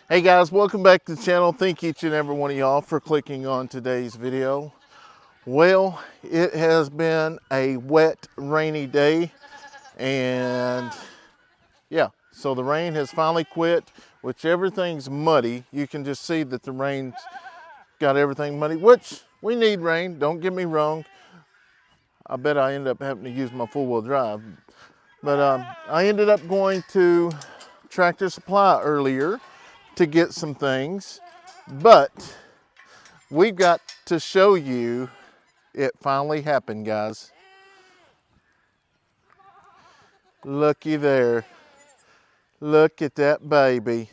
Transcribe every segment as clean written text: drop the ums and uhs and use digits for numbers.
Hey guys, welcome back to the channel. Thank each and every one of y'all for clicking on today's video. Well, it has been a wet, rainy day, and yeah, so the rain has finally quit, which everything's muddy. You can just see that the rain's got everything muddy, which we need rain, don't get me wrong. I bet I ended up having to use my four-wheel drive. But I ended up going to Tractor Supply earlier to get some things, but we've got to show you it finally happened, guys. Looky there. Look at that baby.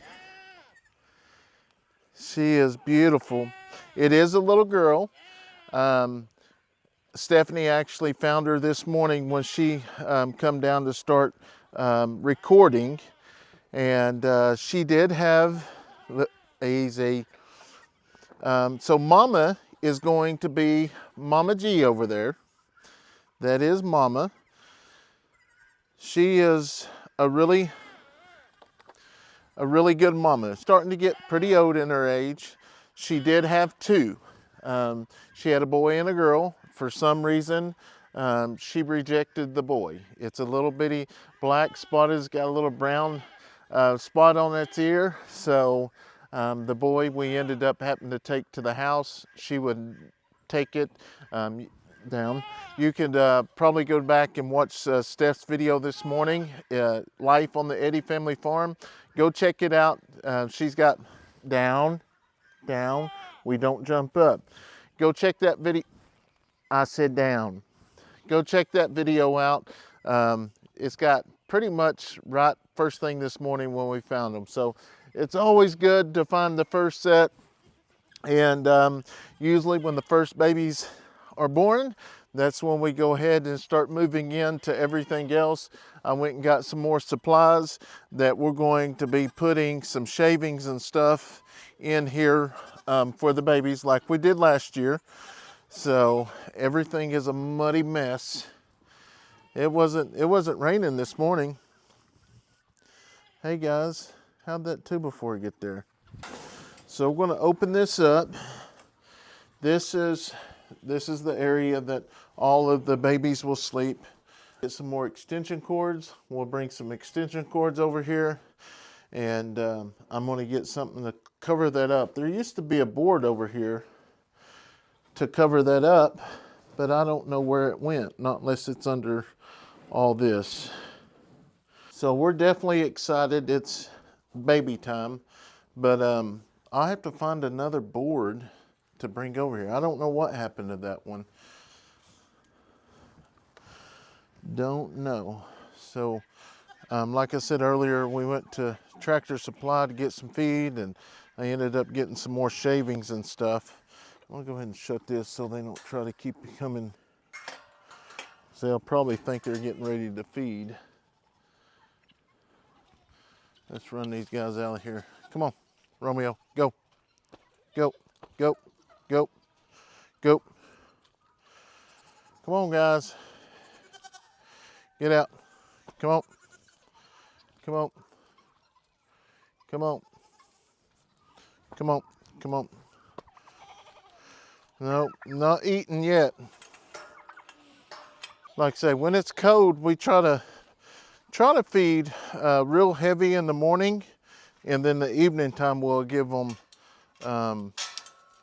She is beautiful. It is a little girl. Stephanie actually found her this morning when she come down to start recording, and she did have easy. So Mama is going to be Mama G over there. That is Mama. She is a really good mama. Starting to get pretty old in her age. She did have two. She had a boy and a girl. For some reason, she rejected the boy. It's a little bitty black spot. It's got a little brown spot on its ear. So the boy we ended up having to take to the house. She would take it down. You could probably go back and watch Steph's video this morning, Life on the Eddy Family Farm. Go check it out. She's got down, we don't jump up. Go check that video. I said down. Go check that video out. It's got pretty much right first thing this morning when we found them. So it's always good to find the first set. And usually when the first babies are born, that's when we go ahead and start moving into everything else. I went and got some more supplies that we're going to be putting some shavings and stuff in here for the babies like we did last year. So everything is a muddy mess. It wasn't raining this morning. Hey guys, how'd that 2x4 get there? So we're going to open this up. This is the area that all of the babies will sleep. Get some more extension cords. We'll bring some extension cords over here, and I'm going to get something to cover that up. There used to be a board over here to cover that up, but I don't know where it went, not unless it's under all this. So we're definitely excited. It's baby time, but I'll have to find another board to bring over here. I don't know what happened to that one. Don't know. So like I said earlier, we went to Tractor Supply to get some feed, and I ended up getting some more shavings and stuff. I'm gonna go ahead and shut this so they don't try to keep coming. So they'll probably think they're getting ready to feed. Let's run these guys out of here. Come on, Romeo, go. Go, go, go, go. Come on, guys. Get out. Come on. Come on. Come on. Come on. Come on. No, not eating yet. Like I say, when it's cold, we try to feed real heavy in the morning, and then the evening time we'll give them a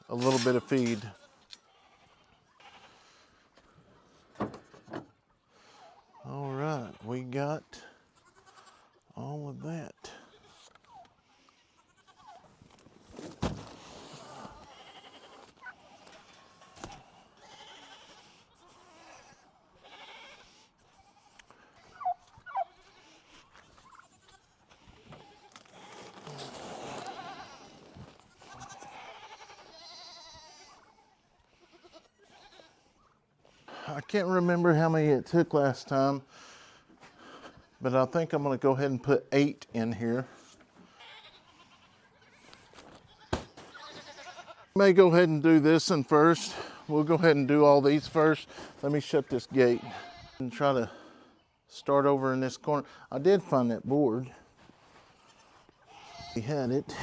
little bit of feed. All right, we got all of that. I can't remember how many it took last time, but I think I'm going to go ahead and put 8 in here. May go ahead and do this one first. We'll go ahead and do all these first. Let me shut this gate and try to start over in this corner. I did find that board. We had it.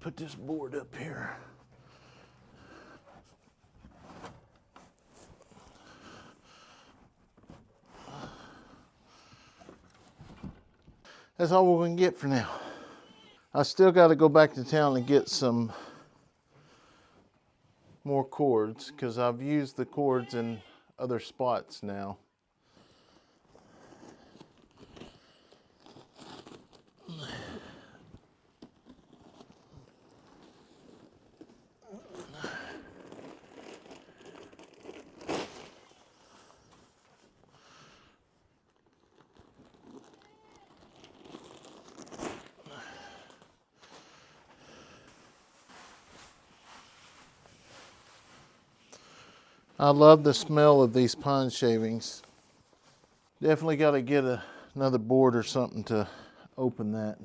Put this board up here. That's all we're gonna get for now. I still got to go back to town and get some more cords because I've used the cords in other spots now. I love the smell of these pine shavings. Definitely got to get another board or something to open that.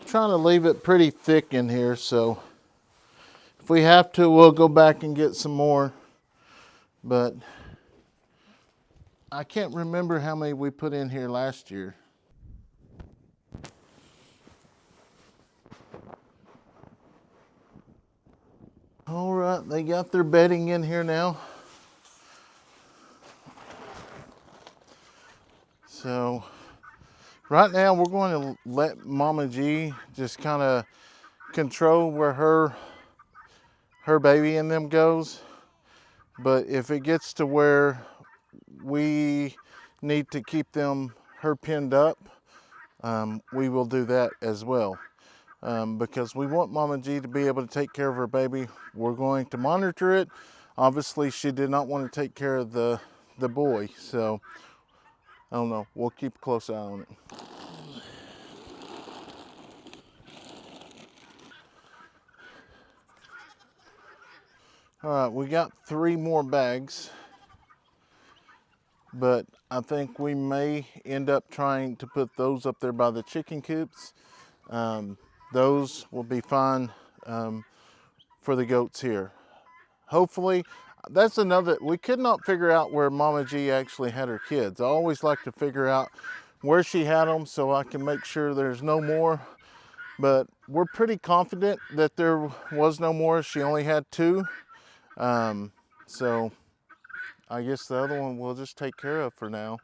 Trying to leave it pretty thick in here, so if we have to, we'll go back and get some more. But I can't remember how many we put in here last year. All right, they got their bedding in here now. So right now we're going to let Mama G just kind of control where her baby in them goes. But if it gets to where we need to keep her pinned up, we will do that as well. Because we want Mama G to be able to take care of her baby. We're going to monitor it. Obviously, she did not want to take care of the boy, so I don't know. We'll keep a close eye on it. All right, we got 3 more bags, but I think we may end up trying to put those up there by the chicken coops. Those will be fine for the goats here. Hopefully, that's another, we could not figure out where Mama G actually had her kids. I always like to figure out where she had them so I can make sure there's no more. But we're pretty confident that there was no more. She only had 2. So I guess the other one we'll just take care of for now.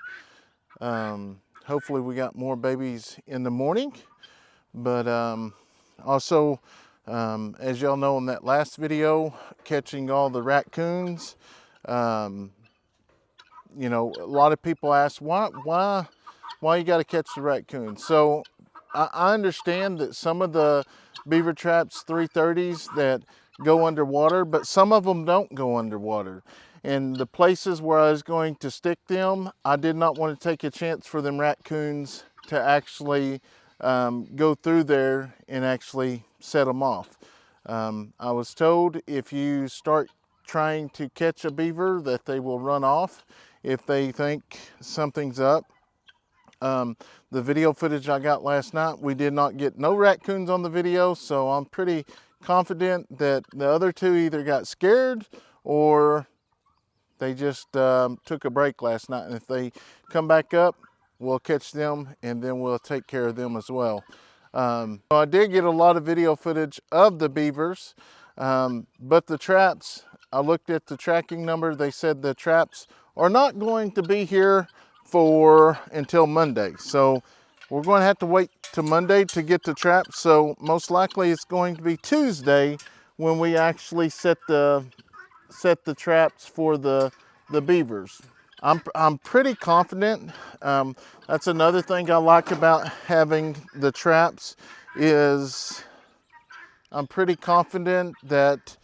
Hopefully we got more babies in the morning. But also, as y'all know in that last video, catching all the raccoons, you know, a lot of people ask, why you got to catch the raccoons? So I understand that some of the beaver traps, 330s, that go underwater, but some of them don't go underwater. And the places where I was going to stick them, I did not want to take a chance for them raccoons to actually go through there and actually set them off. I was told if you start trying to catch a beaver that they will run off if they think something's up. The video footage I got last night, we did not get no raccoons on the video, so I'm pretty confident that the other 2 either got scared or they just took a break last night. And if they come back up, we'll catch them and then we'll take care of them as well. I did get a lot of video footage of the beavers, but the traps, I looked at the tracking number. They said the traps are not going to be here until Monday. So we're going to have to wait till Monday to get the traps. So most likely it's going to be Tuesday when we actually set the traps for the beavers. I'm pretty confident. That's another thing I like about having the traps is I'm pretty confident that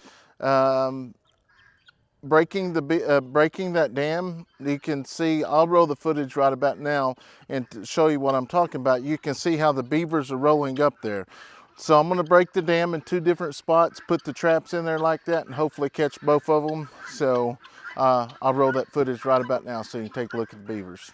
breaking that dam, you can see, I'll roll the footage right about now and to show you what I'm talking about. You can see how the beavers are rolling up there. So I'm gonna break the dam in 2 different spots, put the traps in there like that, and hopefully catch both of them. So I'll roll that footage right about now so you can take a look at the beavers.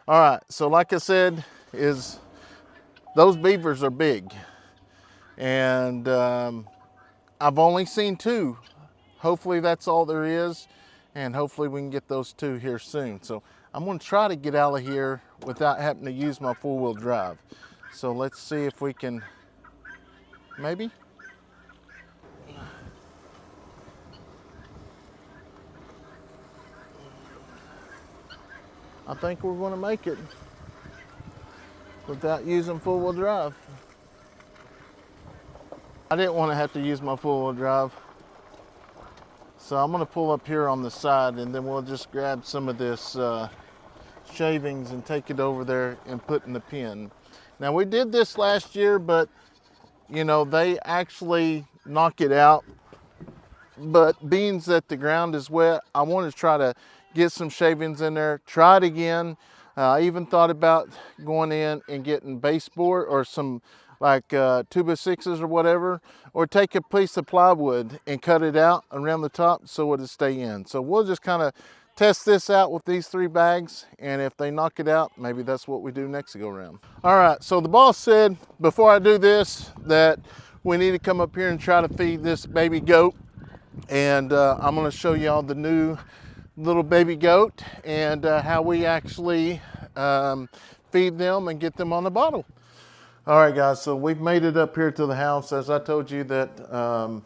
All right, so like I said, those beavers are big, and I've only seen 2. Hopefully that's all there is, and hopefully we can get those 2 here soon. So I'm gonna try to get out of here without having to use my 4-wheel drive. So let's see if we can, maybe? I think we're gonna make it without using 4-wheel drive. I didn't want to have to use my 4-wheel drive. So I'm gonna pull up here on the side, and then we'll just grab some of this shavings and take it over there and put in the pen. Now we did this last year, but you know, they actually knock it out. But being that the ground is wet, I want to try to get some shavings in there, try it again. I even thought about going in and getting baseboard or some like 2x6s or whatever, or take a piece of plywood and cut it out around the top so it'll stay in. So we'll just kind of test this out with these 3 bags, and if they knock it out, maybe that's what we do next go round. All right, so the boss said before I do this that we need to come up here and try to feed this baby goat, and I'm gonna show y'all the new little baby goat and how we actually feed them and get them on the bottle. All right, guys, so we've made it up here to the house. As I told you that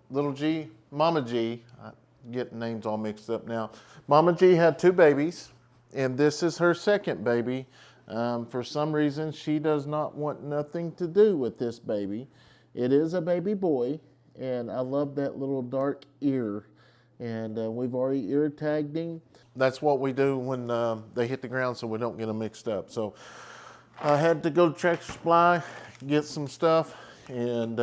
little G, Mama G, I get names all mixed up now. Mama G had 2 babies, and this is her 2nd baby. For some reason, she does not want nothing to do with this baby. It is a baby boy, and I love that little dark ear. And we've already ear tagged him. That's what we do when they hit the ground so we don't get them mixed up. So I had to go to Tractor Supply, get some stuff, and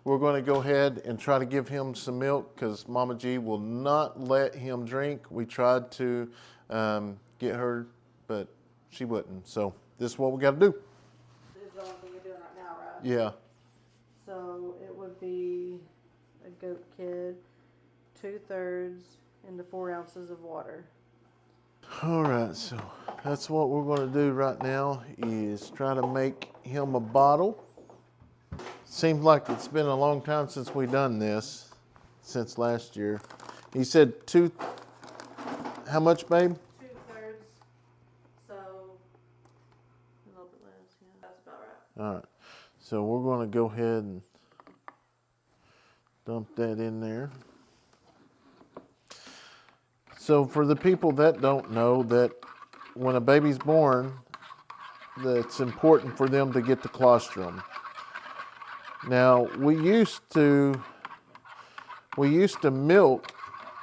we're going to go ahead and try to give him some milk because Mama G will not let him drink. We tried to get her, but she wouldn't. So this is what we got to do. This is the only thing you're doing right now, right? Yeah. So it would be a goat kid, 2/3 into 4 ounces of water. All right, so that's what we're going to do right now is try to make him a bottle. Seems like it's been a long time since we done this, since last year. He said how much, babe? 2/3, so a little bit less, yeah, that's about right. All right, so we're going to go ahead and dump that in there. So for the people that don't know, that when a baby's born, it's important for them to get the colostrum. Now we used to milk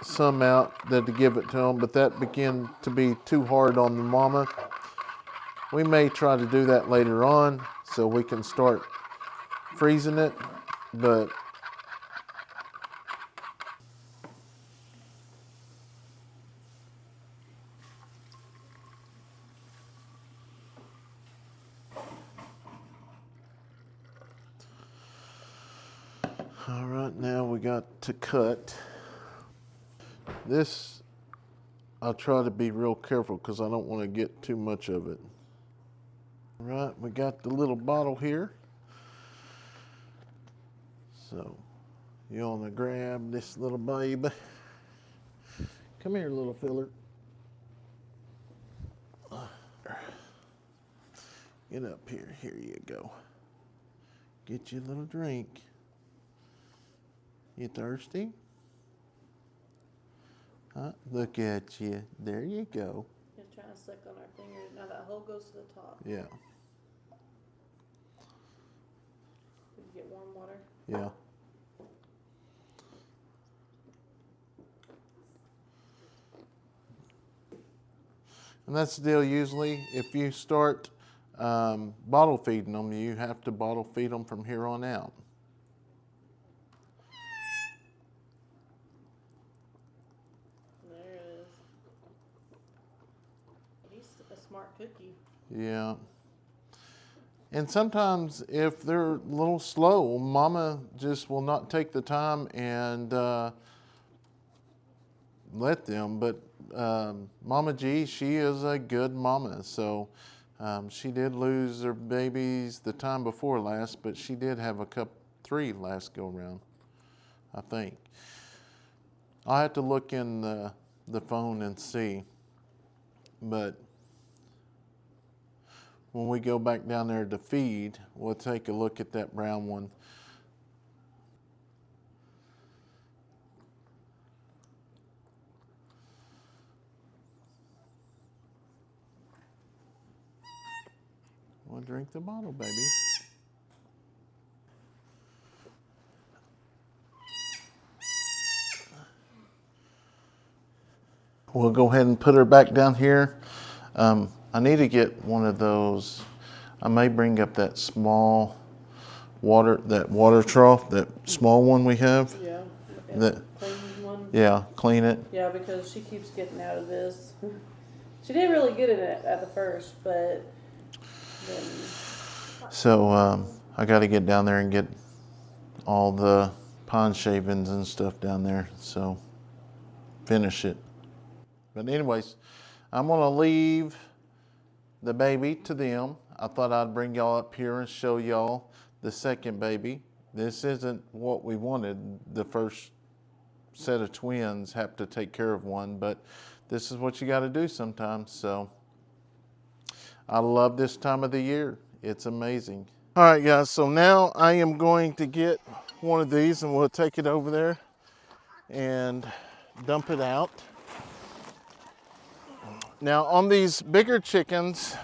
some out that to give it to them, but that began to be too hard on the mama. We may try to do that later on so we can start freezing it, but all right, now we got to cut. This, I'll try to be real careful because I don't want to get too much of it. All right, we got the little bottle here. So you want to grab this little baby. Come here, little filler. Get up here. Here you go. Get you a little drink. You thirsty? Huh? Look at you. There you go. Just trying to suck on our finger. Now that hole goes to the top. Yeah. Did you get warm water? Yeah. And that's the deal usually. If you start bottle feeding them, you have to bottle feed them from here on out. There it is. He's a smart cookie. Yeah. And sometimes if they're a little slow, mama just will not take the time and let them. But Mama G, she is a good mama. So she did lose her babies the time before last, but she did have three last go around, I think. I'll have to look in the phone and see. But when we go back down there to feed, we'll take a look at that brown one. We'll drink the bottle, baby. We'll go ahead and put her back down here. I need to get one of those. I may bring up that small water trough, that small one we have. Yeah. That, clean one. yeah, clean it. Yeah, because she keeps getting out of this. She did really good at it at the first, but then. So I got to get down there and get all the pond shavings and stuff down there. So finish it. But anyways, I'm gonna leave the baby to them. I thought I'd bring y'all up here and show y'all the second baby. This isn't what we wanted. The first set of twins have to take care of one, but this is what you got to do sometimes. So I love this time of the year. It's amazing. All right, guys, so now I am going to get one of these and we'll take it over there and dump it out. Now on these bigger chickens,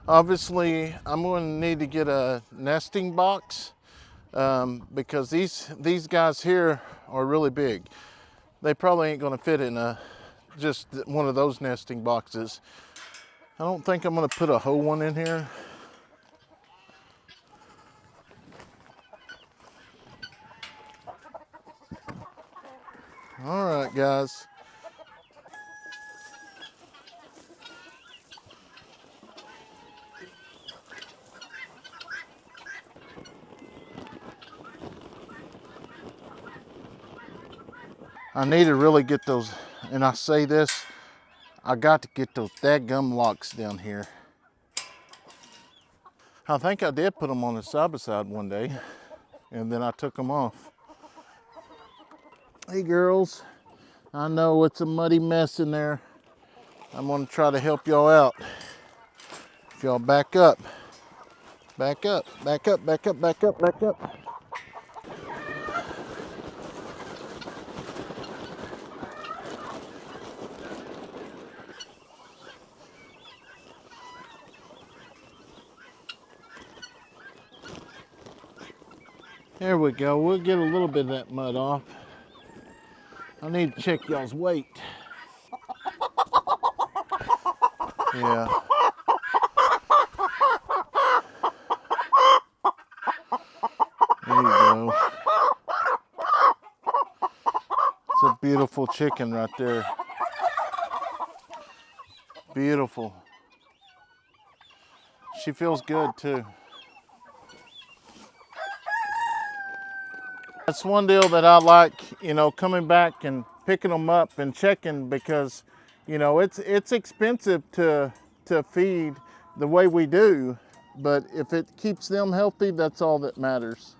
obviously I'm going to need to get a nesting box because these guys here are really big. They probably ain't going to fit in just one of those nesting boxes. I don't think I'm going to put a whole one in here. All right, guys. I need to really get those, and I say this, I got to get those dadgum locks down here. I think I did put them on the side by side one day, and then I took them off. Hey girls, I know it's a muddy mess in there. I'm gonna try to help y'all out. If y'all back up, back up, back up, back up, back up, back up. There we go. We'll get a little bit of that mud off. I need to check y'all's weight. Yeah. There you go. It's a beautiful chicken right there. Beautiful. She feels good too. That's one deal that I like, you know, coming back and picking them up and checking, because, you know, it's expensive to feed the way we do, but if it keeps them healthy, that's all that matters.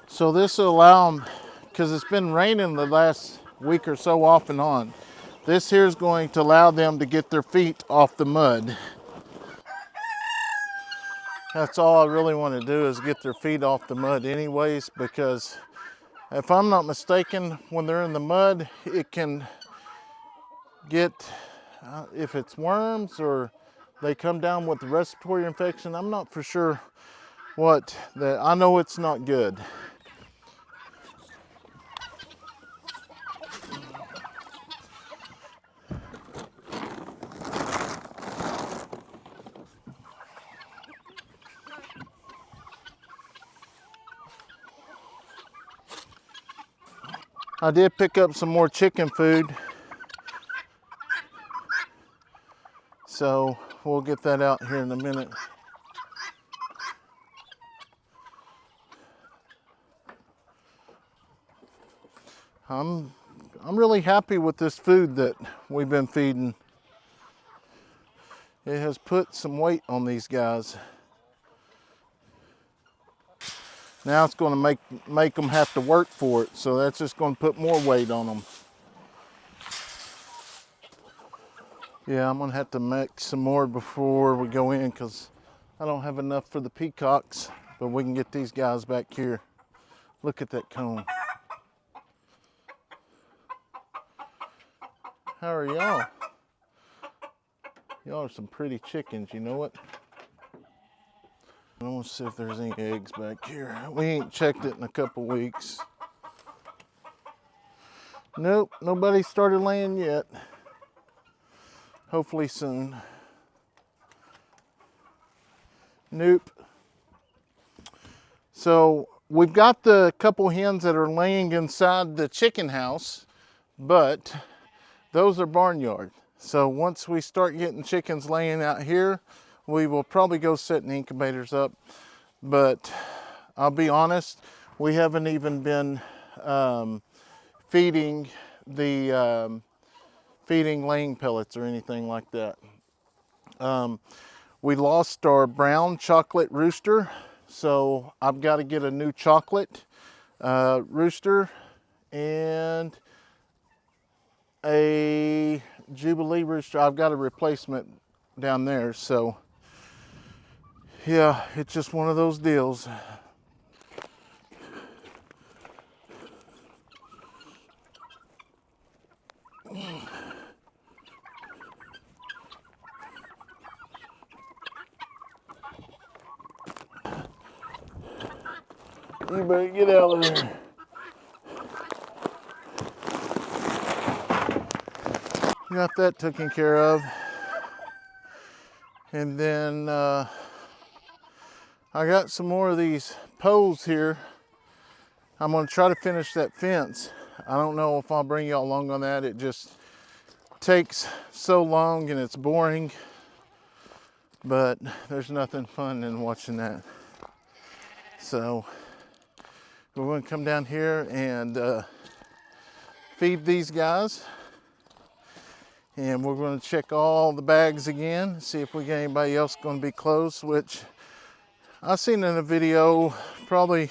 So this will allow them, because it's been raining the last week or so off and on, this here is going to allow them to get their feet off the mud. That's all I really want to do, is get their feet off the mud anyways, because if I'm not mistaken, when they're in the mud, it can get, if it's worms or they come down with a respiratory infection, I'm not for sure what, that I know it's not good. I did pick up some more chicken food, so we'll get that out here in a minute. I'm really happy with this food that we've been feeding. It has put some weight on these guys. Now it's going to make them have to work for it, so that's just going to put more weight on them. Yeah, I'm going to have to make some more before we go in, because I don't have enough for the peacocks, but we can get these guys back here. Look at that cone. How are y'all? Y'all are some pretty chickens, you know it? I want to see if there's any eggs back here. We ain't checked it in a couple weeks. Nope, nobody started laying yet. Hopefully soon. Nope. So we've got the couple hens that are laying inside the chicken house, but those are barnyard. So once we start getting chickens laying out here, we will probably go setting incubators up. But I'll be honest, we haven't even been feeding laying pellets or anything like that. We lost our brown chocolate rooster, so I've got to get a new chocolate rooster and a Jubilee rooster. I've got a replacement down there, so yeah, it's just one of those deals. You better get out of there. Got that taken care of. And then I got some more of these poles here. I'm gonna try to finish that fence. I don't know if I'll bring y'all along on that. It just takes so long and it's boring, but there's nothing fun in watching that. So we're gonna come down here and feed these guys. And we're going to check all the bags again, see if we get anybody else going to be close, which I seen in a video probably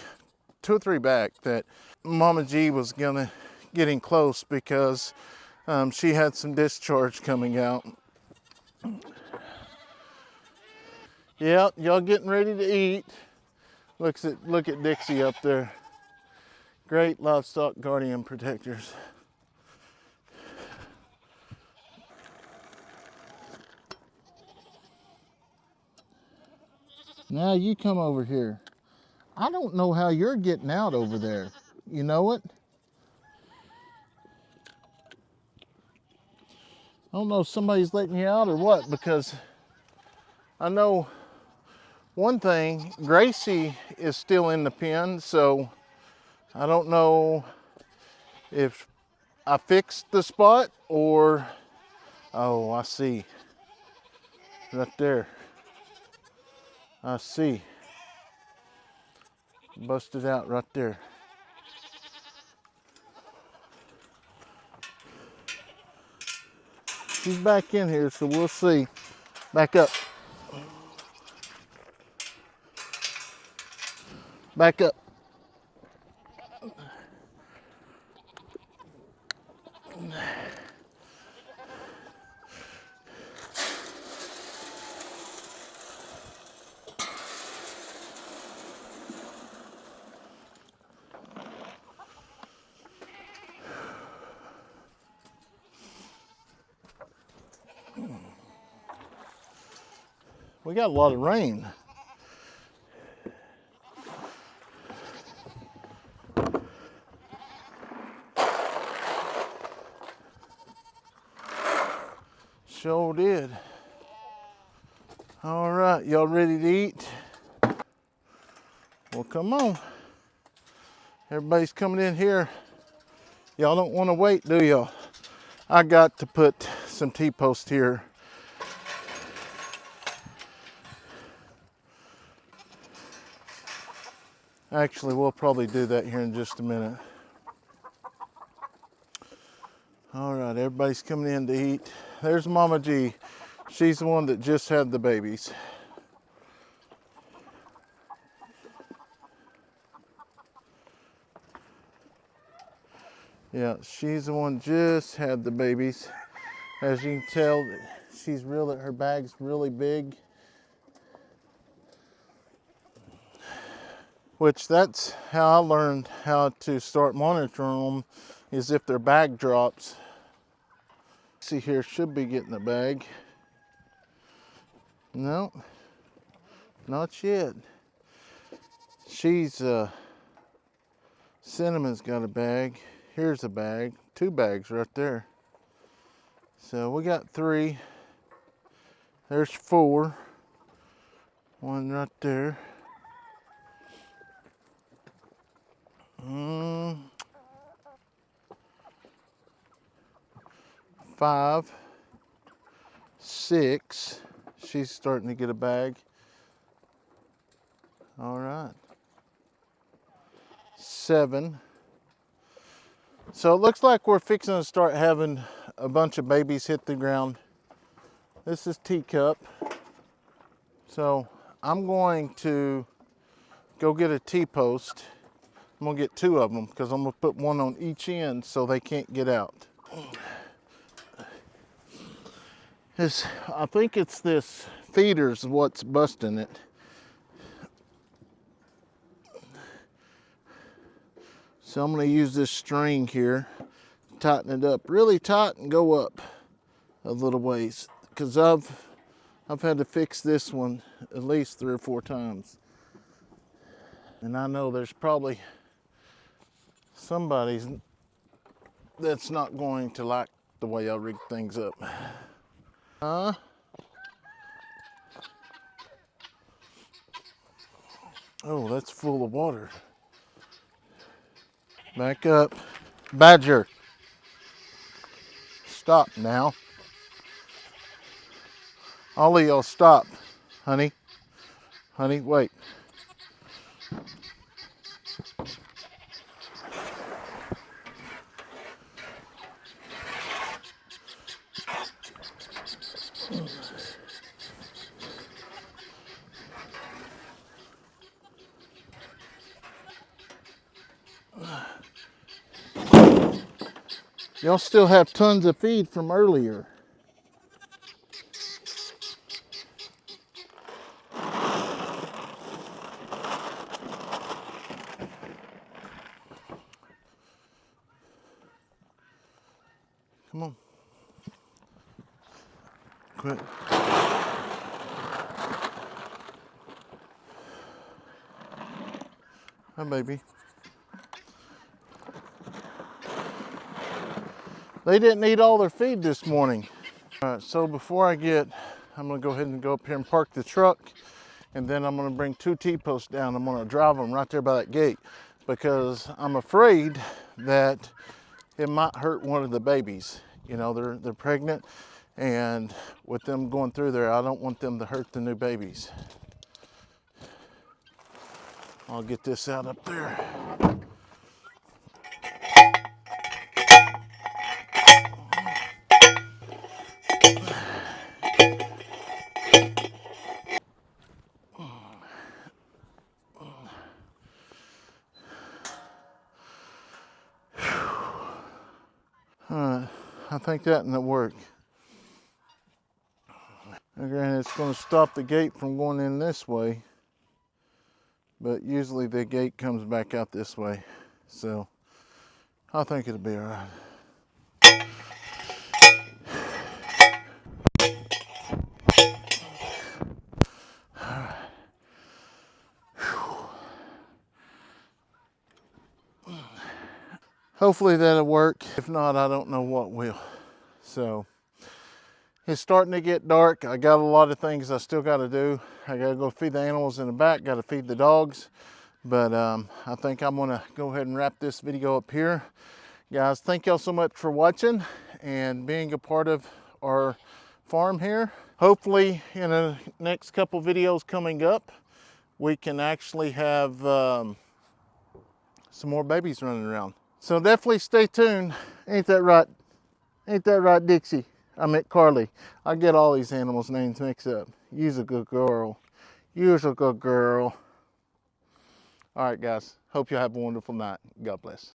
2 or 3 back that Mama G was gonna getting close because she had some discharge coming out. Yeah, y'all getting ready to eat. Look at Dixie up there. Great livestock guardian protectors. Now you come over here. I don't know how you're getting out over there. You know it? I don't know if somebody's letting you out or what, because I know one thing, Gracie is still in the pen, so I don't know if I fixed the spot or, oh, I see. Right there. I see. Busted out right there. She's back in here, so we'll see. Back up. Back up. We got a lot of rain. Sure did. All right, y'all ready to eat? Well, come on. Everybody's coming in here. Y'all don't want to wait, do y'all? I got to put some T-posts here. Actually, we'll probably do that here in just a minute. All right, everybody's coming in to eat. There's Mama G. She's the one that just had the babies. Yeah, she's the one just had the babies. As you can tell, her bag's really big. Which that's how I learned how to start monitoring them, is if their bag drops. See here, should be getting a bag. No, not yet. Cinnamon's got a bag. Here's a bag, 2 bags right there. So we got 3. There's 4. 1 right there. 5, 6. She's starting to get a bag. All right. 7. So it looks like we're fixing to start having a bunch of babies hit the ground. This is Teacup. So I'm going to go get a T-post. I'm gonna get 2 of them because I'm gonna put 1 on each end so they can't get out. I think it's this feeder's what's busting it. So I'm going to use this string here, tighten it up really tight and go up a little ways, because I've had to fix this one at least 3 or 4 times. And I know there's probably somebody that's not going to like the way I rig things up. Oh, that's full of water. Back up. Badger. Stop now. All of y'all stop. Honey. Honey, wait. Y'all still have tons of feed from earlier. Come on. Quit. Hi, baby. They didn't eat all their feed this morning. All right, so before I'm gonna go ahead and go up here and park the truck, and then I'm gonna bring 2 T-posts down. I'm gonna drive them right there by that gate because I'm afraid that it might hurt one of the babies. You know, they're pregnant, and with them going through there, I don't want them to hurt the new babies. I'll get this out up there. I think that will work. Again, it's going to stop the gate from going in this way, but usually the gate comes back out this way, so I think it'll be all right. Hopefully that'll work. If not, I don't know what will. So it's starting to get dark. I got a lot of things I still got to do. I got to go feed the animals in the back, got to feed the dogs. But I think I'm going to go ahead and wrap this video up here. Guys, thank y'all so much for watching and being a part of our farm here. Hopefully in the next couple videos coming up, we can actually have some more babies running around. So definitely stay tuned. Ain't that right? Ain't that right, Dixie? I meant Carly. I get all these animals' names mixed up. You's a good girl. You's a good girl. All right, guys. Hope you have a wonderful night. God bless.